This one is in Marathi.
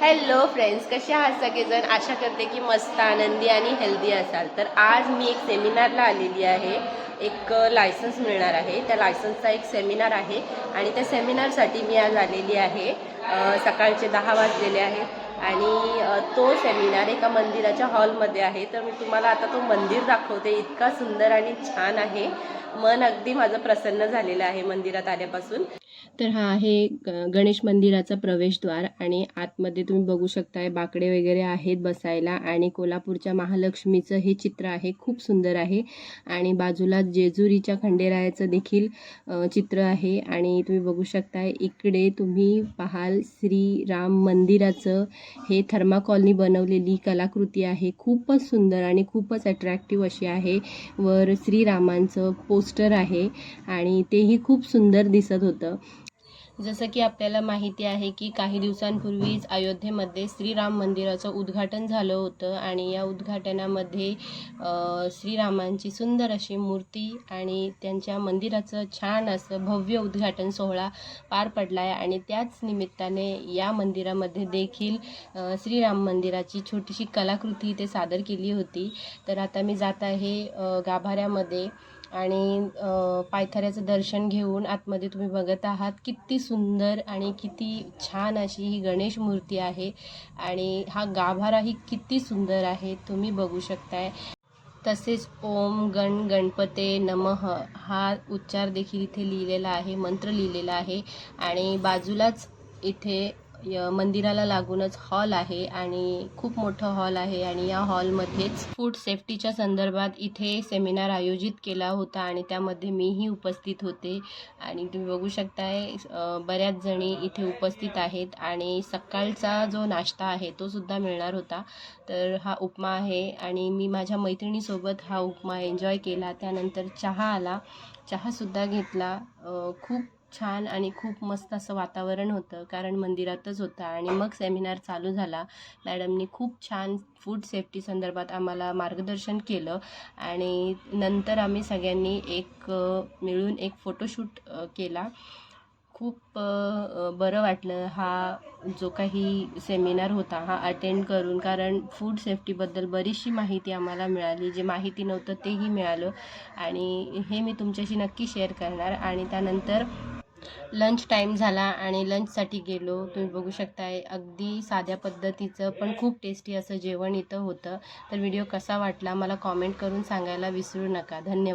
हॅलो फ्रेंड्स, कसे आहात सगळेजण? आशा करते की मस्त आनंदी आणि हेल्दी असाल. तर आज मी एक सेमिनारला आलेली आहे. एक लायसन्स मिळणार आहे. त्या लायसन्सचा एक सेमिनार आहे आणि त्या सेमिनारसाठी मी आज आलेली आहे. सकाळचे 10 वाजलेले आहेत आणि तो सेमिनार एका मंदिराच्या हॉलमध्ये आहे. तर मी तुम्हाला आता तो मंदिर दाखवते. इतका सुंदर आणि छान आहे. मन अगदी माझं प्रसन्न झालेलं आहे मंदिरात आल्यापासून. तर हा आहे गणेश मंदिराचा प्रवेशद्वार आणि आतमध्ये तुम्ही बघू शकताय बाकडे वगैरे आहेत बसायला आणि कोल्हापूरच्या महालक्ष्मीचं हे चित्र आहे. खूप सुंदर आहे आणि बाजूला जेजुरीच्या खंडेरायाचं देखील चित्र आहे आणि तुम्ही बघू शकताय इकडे तुम्ही पाहाल श्रीराम मंदिराचं हे थर्माकॉलनी बनवलेली कलाकृती आहे. खूपच सुंदर आणि खूपच अट्रॅक्टिव्ह अशी आहे. वर श्रीरामांचं पोस्टर आहे आणि तेही खूप सुंदर दिसत होतं. जसं की आपल्याला माहिती आहे की काही दिवसांपूर्वीच अयोध्येमध्ये श्रीराम मंदिराचं उद्घाटन झालं होतं आणि या उद्घाटनामध्ये श्रीरामांची सुंदर अशी मूर्ती आणि त्यांच्या मंदिराचं छान असं भव्य उद्घाटन सोहळा पार पडला आहे आणि त्याच निमित्ताने या मंदिरामध्ये देखील श्रीराम मंदिराची छोटीशी कलाकृती ते सादर केली होती. तर आता मी जात आहे गाभाऱ्यामध्ये आणि पायथऱ्याचं दर्शन घेऊन आतमध्ये तुम्ही बघत आहात किती सुंदर आणि किती छान अशी ही गणेश मूर्ती आहे आणि हा गाभाराही किती सुंदर आहे तुम्ही बघू शकताय. तसेच ओम गणपते नमः हा उच्चार देखील इथे लिहिलेला आहे, मंत्र लिहिलेला आहे आणि बाजूलाच इथे मंदिराला लागूनच हॉल आहे आणि खूप मोठं हॉल आहे आणि या हॉलमध्येच फूड सेफ्टीच्या संदर्भात इथे सेमिनार आयोजित केला होता आणि त्यामध्ये मीही उपस्थित होते आणि तुम्ही बघू शकताय बऱ्याच जणी इथे उपस्थित आहेत आणि सकाळचा जो नाश्ता आहे तो सुद्धा मिळणार होता. तर हा उपमा आहे आणि मी माझ्या मैत्रिणीसोबत हा उपमा एन्जॉय केला. त्यानंतर चहा आला, चहासुद्धा घेतला. खूप छान आणि खूप मस्त असं वातावरण होतं कारण मंदिरातच होतं आणि मग सेमिनार चालू झाला. मॅडमनी खूप छान फूड सेफ्टी संदर्भात आम्हाला मार्गदर्शन केलं आणि नंतर आम्ही सगळ्यांनी मिळून एक फोटोशूट केला. खूप बरं वाटलं हा जो काही सेमिनार होता हा अटेंड करून, कारण फूड सेफ्टीबद्दल बरीचशी माहिती आम्हाला मिळाली. जे माहिती नव्हतं तेही मिळालं आणि हे मी तुमच्याशी नक्की शेअर करणार. आणि त्यानंतर लंच टाईम झाला आणि लंचसाठी गेलो. तुम्ही बघू शकताय अगदी साध्या पद्धतीचं पण खूप टेस्टी असं जेवण इथं होतं. तर व्हिडिओ कसा वाटला मला कॉमेंट करून सांगायला विसरू नका. धन्यवाद.